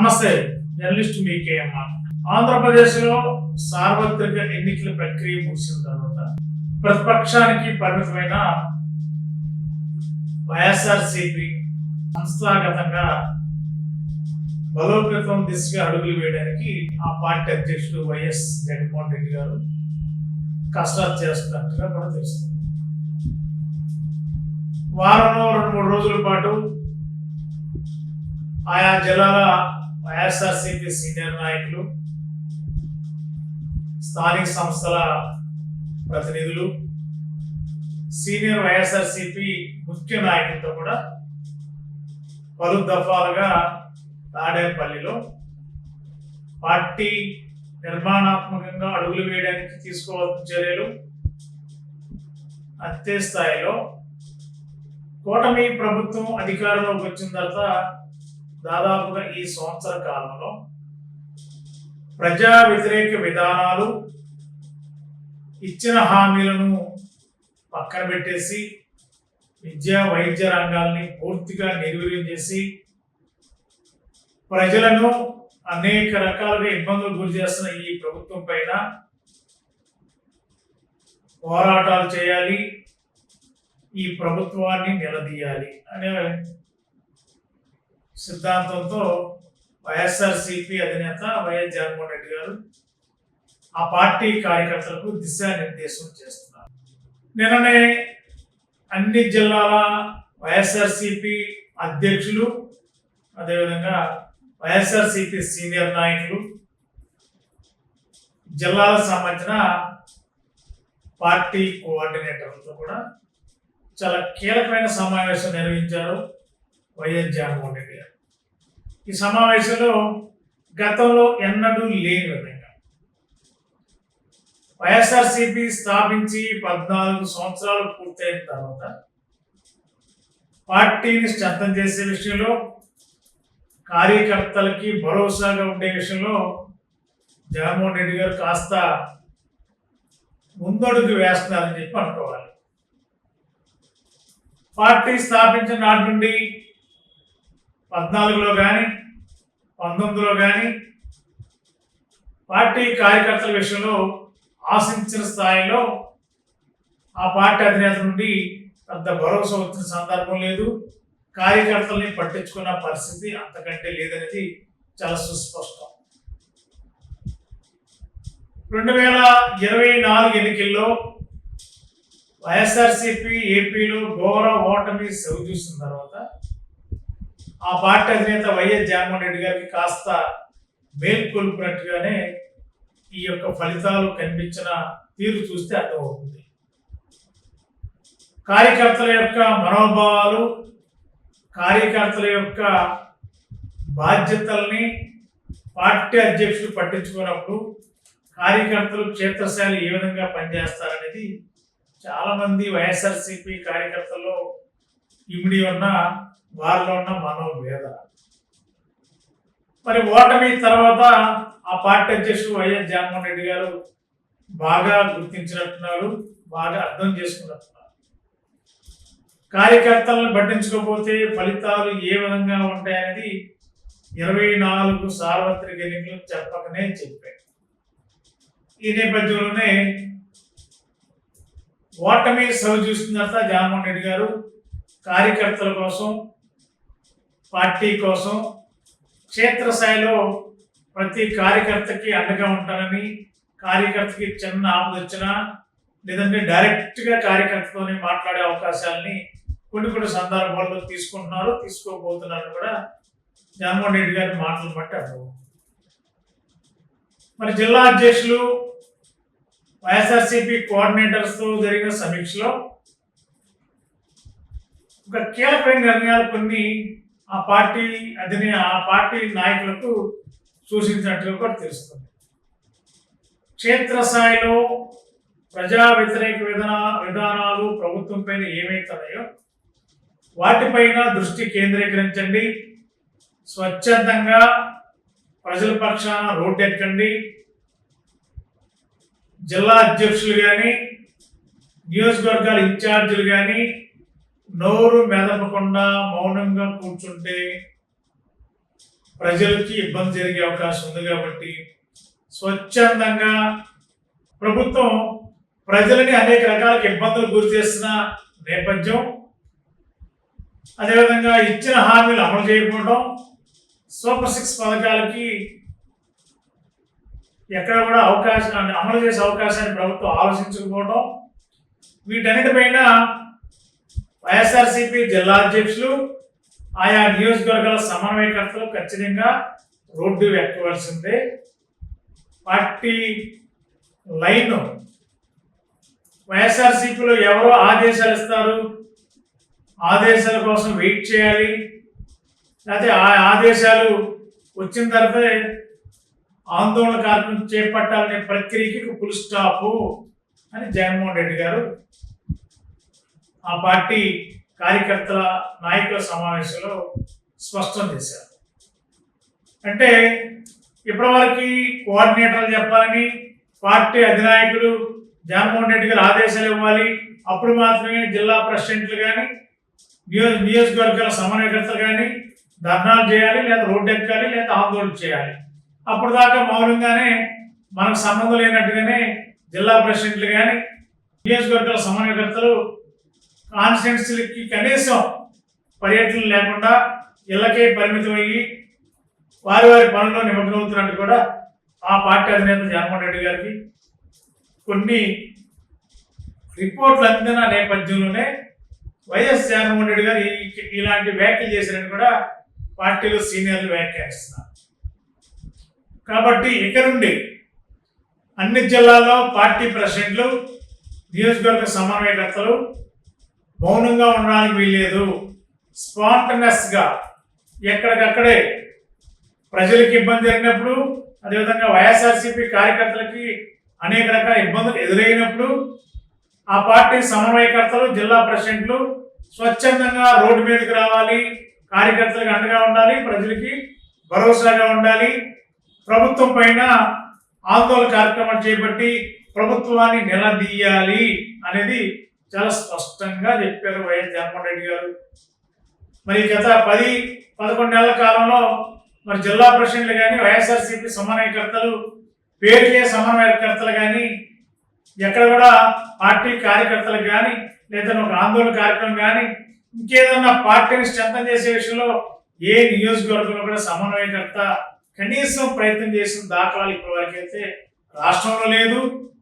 నమస్తే, జర్నలిస్ట్ మీకేఎం. ఆంధ్రప్రదేశ్లో సార్వత్రిక ఎన్నికల ప్రక్రియ ముగిసిన తర్వాత ప్రతిపక్షానికి పరిమితమైన వైఎస్ఆర్సీపీ సంస్థాగతంగా బలోపేతం దిశగా అడుగులు వేయడానికి ఆ పార్టీ అధ్యక్షుడు వైఎస్ జగన్మోహన్ రెడ్డి గారు కసరత్తు చేస్తున్నట్టుగా కూడా తెలుస్తుంది. వారంలో 2-3 రోజుల పాటు ఆయా జిల్లాల వైఎస్ఆర్సీపీ సీనియర్ నాయకులు, స్థానిక సంస్థల ప్రతినిధులు, సీనియర్ వైఎస్ఆర్సీపీ ముఖ్య నాయకులతో కూడా పలు దఫాలుగా తాడేపల్లిలో పార్టీ నిర్మాణాత్మకంగా అడుగులు వేయడానికి తీసుకోవాల్సిన చర్యలు, అంతే స్థాయిలో కూటమి ప్రభుత్వం అధికారంలోకి వచ్చిన తర్వాత దాదాపుగా ఈ సంవత్సర కాలంలో ప్రజా వ్యతిరేక విధానాలు, ఇచ్చిన హామీలను పక్కన పెట్టేసి విద్యా వైద్య రంగాల్ని పూర్తిగా నిర్వీర్యం చేసి ప్రజలను అనేక రకాలుగా ఇబ్బందులు గురి చేస్తున్న ఈ ప్రభుత్వం పైన పోరాటాలు చేయాలి, ఈ ప్రభుత్వాన్ని నిలదీయాలి అనే సిద్ధాంతంతో వైఎస్ఆర్సీపీ అధినేత వైఎస్ జగన్మోహన్ రెడ్డి గారు ఆ పార్టీ కార్యకర్తలకు దిశానిర్దేశం చేస్తున్నారు. నిన్ననే అన్ని జిల్లాల వైఎస్ఆర్సీపీ అధ్యక్షులు, అదేవిధంగా వైఎస్ఆర్సీపీ సీనియర్ నాయకులు, జిల్లాలకు సంబంధించిన పార్టీ కోఆర్డినేటర్లతో కూడా చాలా కీలకమైన సమావేశం నిర్వహించారు వైఎస్ జగన్మోహన్ రెడ్డి గారు. ఈ సమావేశంలో గతంలో ఎన్నడూ లేని విధంగా వైఎస్ఆర్సీపీ స్థాపించి 14 సంవత్సరాలు పూర్తయిన తర్వాత పార్టీని స్ట్రెంథన్ చేసే విషయంలో, కార్యకర్తలకి భరోసాగా ఉండే విషయంలో జగన్మోహన్ రెడ్డి గారు కాస్త ముందడుగు వేస్తున్నారని చెప్పి అనుకోవాలి. పార్టీ స్థాపించిన నాటి నుండి 14లో కానీ 19లో కానీ పార్టీ కార్యకర్తల విషయంలో ఆశించిన స్థాయిలో ఆ పార్టీ అధినేత నుండి పెద్ద భరోసా వచ్చిన సందర్భం లేదు. కార్యకర్తల్ని పట్టించుకున్న పరిస్థితి అంతకంటే లేదనేది చాలా సుస్పష్టం. 2024 ఎన్నికల్లో వైఎస్ఆర్సీపీ ఏపీలో ఘోర ఓటమి చూసిన తర్వాత ఆ పార్టీ అధినేత వైఎస్ జగన్మోహన్ రెడ్డి గారికి కాస్త మేల్కొల్పినట్టుగానే ఈ యొక్క ఫలితాలు కనిపించిన తీరు చూస్తే అర్థమవుతుంది. కార్యకర్తల యొక్క మనోభావాలు, కార్యకర్తల యొక్క బాధ్యతల్ని పార్టీ అధ్యక్షుడు పట్టించుకున్నప్పుడు కార్యకర్తలు క్షేత్రస్థాయిలో ఏ విధంగా పనిచేస్తారనేది చాలామంది వైఎస్ఆర్సీపీ కార్యకర్తల్లో ఇమిడి ఉన్న వారిలో ఉన్న మనోవేదన. మరి ఓటమి తర్వాత ఆ పార్టీ అధ్యక్షుడు వైఎస్ జగన్మోహన్ రెడ్డి గారు బాగా గుర్తించినట్టున్నారు, బాగా అర్థం చేసుకున్నట్టున్నారు. కార్యకర్తలను పట్టించుకోకపోతే ఫలితాలు ఏ విధంగా ఉంటాయనేది 24 సార్వత్రిక ఎన్నికలు చెప్పకనే చెప్పాయి. ఈ నేపథ్యంలోనే ఓటమి చూసిన తర్వాత జగన్మోహన్ రెడ్డి గారు కార్యకర్తల కోసం, పార్టీ కోసం క్షేత్రస్థాయిలో ప్రతి కార్యకర్తకి అండగా ఉంటానని, కార్యకర్తకి చిన్న ఆపద వచ్చినా లేదంటే డైరెక్ట్గా కార్యకర్తతోనే మాట్లాడే అవకాశాలని కొన్ని సందర్భాల్లో తీసుకుంటున్నారు, తీసుకోబోతున్నారు కూడా జగన్మోహన్ రెడ్డి గారి మాటలు బట్టి అర్థం. మరి జిల్లా అధ్యక్షులు, వైఎస్ఆర్సీపీ కోఆర్డినేటర్స్తో జరిగిన సమీక్షలో ఒక కీలకమైన నిర్ణయాలు కొన్ని ఆ పార్టీ నాయకులకు సూచించినట్టుగా కూడా తెలుస్తుంది. క్షేత్రస్థాయిలో ప్రజా వ్యతిరేక విధానాలు ప్రభుత్వం పైన ఏమైతున్నాయో వాటిపైన దృష్టి కేంద్రీకరించండి, స్వచ్ఛందంగా ప్రజల పక్షాన రోడ్డెక్కండి. జిల్లా అధ్యక్షులు కానీ, నియోజకవర్గాల ఇన్ఛార్జీలు కానీ నోరు మెదపకుండా మౌనంగా కూర్చుంటే ప్రజలకి ఇబ్బంది జరిగే అవకాశం ఉంది కాబట్టి స్వచ్ఛందంగా ప్రభుత్వం ప్రజలని అనేక రకాల ఇబ్బందులు గురి చేస్తున్న నేపథ్యం, అదేవిధంగా ఇచ్చిన హామీలు అమలు చేయకపోవడం, సూపర్ 6 పథకాలకి ఎక్కడ కూడా అవకాశం అమలు చేసే అవకాశాన్ని ప్రభుత్వం ఆలోచించకపోవడం, వీటన్నిటిపైన వైఎస్ఆర్సీపీ జిల్లా అధ్యక్షులు, ఆయా నియోజకవర్గాల సమన్వయకర్తలు ఖచ్చితంగా రోడ్డు ఎక్కవలసిందే. పార్టీ లైన్ వైఎస్ఆర్సీపీలో ఎవరో ఆదేశాలు ఇస్తారు, ఆదేశాల కోసం వెయిట్ చేయాలి, లేకపోతే ఆ ఆదేశాలు వచ్చిన తర్వాతే ఆందోళన కార్యక్రమం చేపట్టాలనే ప్రక్రియకి ఫుల్ స్టాపు అని జగన్మోహన్ రెడ్డి గారు ఆ పార్టీ కార్యకర్తల నాయకుల సమావేశంలో స్పష్టం చేశారు. అంటే ఇప్పటివరకు కోఆర్డినేటర్లు చెప్పాలని పార్టీ అధినాయకులు జగన్మోహన్ రెడ్డి గారు ఆదేశాలు ఇవ్వాలి, అప్పుడు మాత్రమే జిల్లా ప్రెసిడెంట్లు కానీ నియోజకవర్గాల సమన్వయకర్తలు కానీ ధర్నాలు చేయాలి, లేదా రోడ్డు ఎక్కాలి, లేదా ఆందోళన చేయాలి. అప్పుడు దాకా మౌనంగానే మనకు సంబంధం లేనట్టుగానే జిల్లా ప్రెసిడెంట్లు కానీ నియోజకవర్గాల సమన్వయకర్తలు కాన్స్టిట్యున్సీలకి కనీసం పర్యటన లేకుండా ఇళ్ళకే పరిమితం అయ్యి వారి పనుల్లో నిమగ్నమవుతున్నట్టు కూడా ఆ పార్టీ అధినేత జగన్మోహన్ రెడ్డి గారికి కొన్ని రిపోర్ట్లు అందిన నేపథ్యంలోనే వైఎస్ జగన్మోహన్ రెడ్డి గారు ఇలాంటి వ్యాఖ్యలు చేశారని కూడా పార్టీలో సీనియర్లు వ్యాఖ్యానిస్తున్నారు. కాబట్టి ఇక నుండి అన్ని జిల్లాల్లో పార్టీ ప్రెసిడెంట్లు, నియోజకవర్గ సమన్వయకర్తలు మౌనంగా ఉండడానికి వీల్లేదు. స్పాంటనస్గా ఎక్కడికక్కడే ప్రజలకు ఇబ్బంది జరిగినప్పుడు, అదేవిధంగా వైఎస్ఆర్సీపీ కార్యకర్తలకి అనేక రకాల ఇబ్బందులు ఎదురైనప్పుడు ఆ పార్టీ సమన్వయకర్తలు, జిల్లా ప్రెసిడెంట్లు స్వచ్ఛందంగా రోడ్డు మీదకి రావాలి, కార్యకర్తలకు అండగా ఉండాలి, ప్రజలకి భరోసాగా ఉండాలి, ప్రభుత్వం పైన ఆందోళన కార్యక్రమాలు చేపట్టి ప్రభుత్వాన్ని నిలదీయాలి అనేది చాలా స్పష్టంగా చెప్పారు వైఎస్ జగన్మోహన్ రెడ్డి గారు. మరి గత 10-11 నెలల కాలంలో మరి జిల్లా ప్రెసిడెంట్లు కానీ వైఎస్ఆర్సీపీ సమన్వయకర్తలు, పేరుకే సమన్వయకర్తలు కానీ ఎక్కడ కూడా పార్టీ కార్యకర్తలకు కానీ లేదా ఒక ఆందోళన కార్యక్రమం కానీ ఇంకేదన్నా పార్టీని స్ట్రెంథన్ చేసే విషయంలో ఏ నియోజకవర్గంలో కూడా సమన్వయకర్త కనీసం ప్రయత్నం చేసిన దాఖలాలు ఇప్పటివరకు అయితే రాష్ట్రంలో లేదు.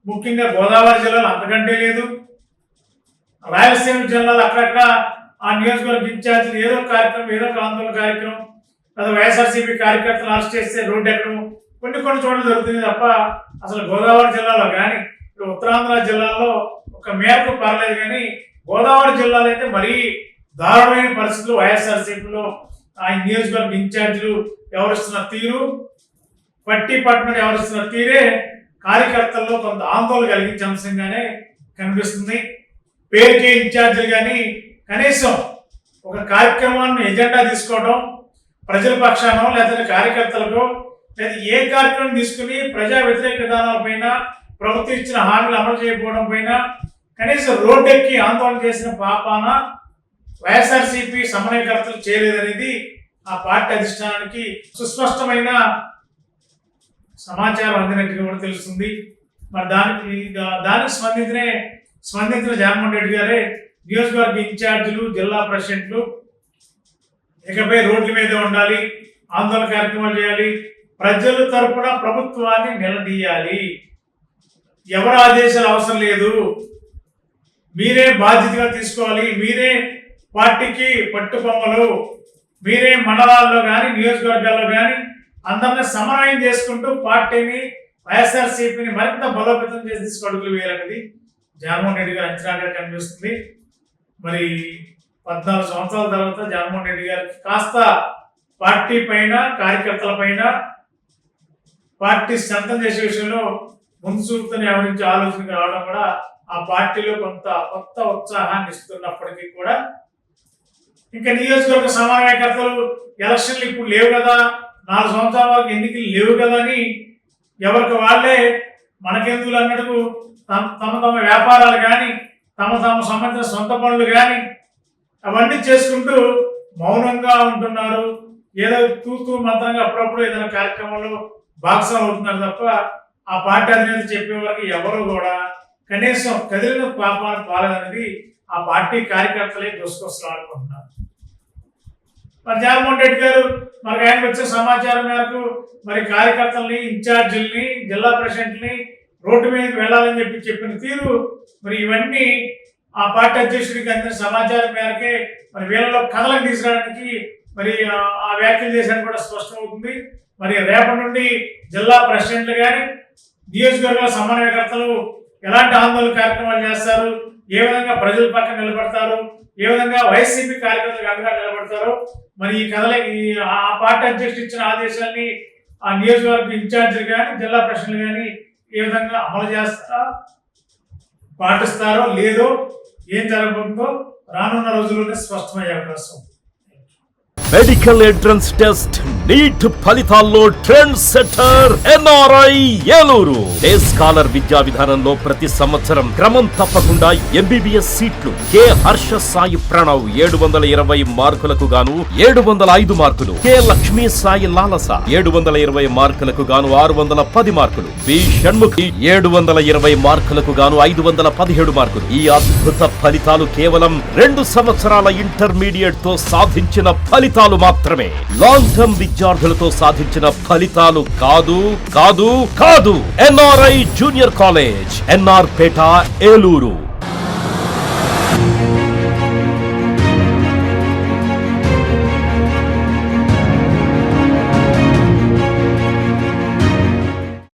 ముఖ్యంగా గోదావరి జిల్లాలో అంతకంటే లేదు. రాయలసీమ జిల్లాలో అక్కడక్కడ ఆ నియోజకవర్గ ఇన్ఛార్జీలు ఏదో కార్యక్రమం, ఏదో ఒక ఆందోళన కార్యక్రమం, లేదా వైఎస్ఆర్సీపీ కార్యకర్తలు అరెస్ట్ చేస్తే రోడ్డు ఎక్కడం కొన్ని చోట్ల జరుగుతుంది తప్ప అసలు గోదావరి జిల్లాలో కానీ ఇప్పుడు ఉత్తరాంధ్ర జిల్లాలో ఒక మేరకు పర్లేదు, కానీ గోదావరి జిల్లాలో అయితే మరీ దారుణమైన పరిస్థితులు వైఎస్ఆర్సీపీలో ఆ నియోజకవర్గ ఇన్ఛార్జీలు వ్యవహరిస్తున్న తీరు, పట్టిపట్టిన వ్యవహరిస్తున్న తీరే కార్యకర్తల్లో కొంత ఆందోళన కలిగించే అంశంగానే కనిపిస్తుంది. పేరుకే ఇన్ఛార్జీలు కానీ కనీసం ఒక కార్యక్రమాన్ని ఎజెండా తీసుకోవడం, ప్రజల పక్షానో లేకపోతే కార్యకర్తలకు లేదా ఏ కార్యక్రమం తీసుకుని ప్రజా వ్యతిరేక విధానాలపైన, ప్రభుత్వం ఇచ్చిన హామీలు అమలు చేయకపోవడం పైన కనీసం రోడ్డెక్కి ఆందోళన చేసిన పాపాన వైఎస్ఆర్సీపీ సమన్వయకర్తలు చేయలేదనేది ఆ పార్టీ అధిష్టానానికి సుస్పష్టమైన సమాచారం అందినట్టుగా కూడా తెలుస్తుంది. మరి దానికి స్పందించిన జగన్మోహన్ రెడ్డి గారే నియోజకవర్గ ఇన్ఛార్జీలు, జిల్లా ప్రెసిడెంట్లు ఇకపై రోడ్ల మీదే ఉండాలి, ఆందోళన కార్యక్రమాలు చేయాలి, ప్రజల తరపున ప్రభుత్వాన్ని నిలదీయాలి, ఎవరి ఆదేశాలు అవసరం లేదు, మీరే బాధ్యతగా తీసుకోవాలి, మీరే పార్టీకి పట్టుకొమ్మలు, మీరే మండలాల్లో కానీ నియోజకవర్గాల్లో కానీ అందరినీ సమన్వయం చేసుకుంటూ పార్టీని, వైఎస్ఆర్సీపీని మరింత బలోపేతం చేసి తీసుకు అడుగులు వేయాలనేది జగన్మోహన్ రెడ్డి గారు అంచనాగా కనిపిస్తుంది. మరి 14 సంవత్సరాల తర్వాత జగన్మోహన్ రెడ్డి గారికి కాస్త పార్టీ పైన, కార్యకర్తల పైన, పార్టీ స్ట్రెంథన్ చేసే విషయంలో ముందు చూపుతూనే వ్యవహరించే ఆలోచనకు రావడం కూడా ఆ పార్టీలో కొంత కొత్త ఉత్సాహాన్ని ఇస్తున్నప్పటికీ కూడా ఇంకా నియోజకవర్గ సమన్వయకర్తలు ఎలక్షన్లు ఇప్పుడు లేవు కదా, 4 సంవత్సరాల వరకు ఎన్నికలు లేవు కదా అని ఎవరికి వాళ్ళే మనకెందుకు అన్నట్టు తమ వ్యాపారాలు కానీ తమ సంబంధించిన సొంత పనులు కానీ అవన్నీ చేసుకుంటూ మౌనంగా ఉంటున్నారు. ఏదో తూతూ మంత్రంగా అప్పుడప్పుడు ఏదైనా కార్యక్రమంలో భాగస్వాములు అవుతున్నారు తప్ప ఆ పార్టీ అధినేత చెప్పే వరకు ఎవరు కూడా కనీసం కదిలిన పాపాన్ని పాలేదనేది ఆ పార్టీ కార్యకర్తలే గుసగుసలాడుకుంటున్నారు. మరి జగన్మోహన్ రెడ్డి గారు మనకు ఆయనకు వచ్చే సమాచారం మేరకు మరి కార్యకర్తల్ని, ఇన్ఛార్జీలని, జిల్లా ప్రెసిడెంట్ని రోడ్డు మీదకి వెళ్ళాలని చెప్పిన తీరు మరి ఇవన్నీ ఆ పార్టీ అధ్యక్షుడికి అందిన సమాచారం మేరకే మరి వీళ్ళలో కథలకు తీసుకురావడానికి మరి ఆ వ్యాఖ్యలు చేశాను కూడా స్పష్టమవుతుంది. మరి రేపటి నుండి జిల్లా ప్రెసిడెంట్లు కానీ నియోజకవర్గాల సమన్వయకర్తలు ఎలాంటి ఆందోళన కార్యక్రమాలు చేస్తారు, ఏ విధంగా ప్రజల పక్కన నిలబడతారు, ఏ విధంగా వైసీపీ కార్యకర్తలకు అండగా నిలబడతారు, మరి ఈ కథలకి ఆ పార్టీ అధ్యక్షుడు ఇచ్చిన ఆదేశాన్ని ఆ నియోజకవర్గ ఇన్ఛార్జీలు కానీ జిల్లా ప్రెసిడెంట్లు కానీ ఏ విధంగా అమలు చేస్తారా, పాటిస్తారో లేదో, ఏం జరగబోతుందో రానున్న రోజుల్లోనే స్పష్టమయ్యే అవకాశం. మెడికల్ ఎంట్రన్స్ టెస్ట్ నీట్ ఫలితాల్లో trend setter NRI Eluru. Day scholar విద్యా విధానంలో ప్రతి సంవత్సరం క్రమం తప్పకుండా ఎంబీబీఎస్ సీట్లు. కె హర్ష సాయి ప్రణవ్ 720 మార్కులకు గాను 705 మార్కులు. కె లక్ష్మీ సాయి లాలస 720 మార్కులకు గాను 610 మార్కులు. బి షణ్ముఖి 720 మార్కులకు గాను 517 మార్కులు. ఈ అద్భుత ఫలితాలు కేవలం 2 సంవత్సరాల ఇంటర్మీడియట్ తో సాధించిన ఫలితాలు మాత్రమే. లాంగ్ టర్మ్ విద్యార్థులతో సాధించిన ఫలితాలు కాదు కాదు కాదు. ఎన్ఆర్ఐ జూనియర్ కాలేజ్, ఎన్ఆర్ పేట, ఏలూరు.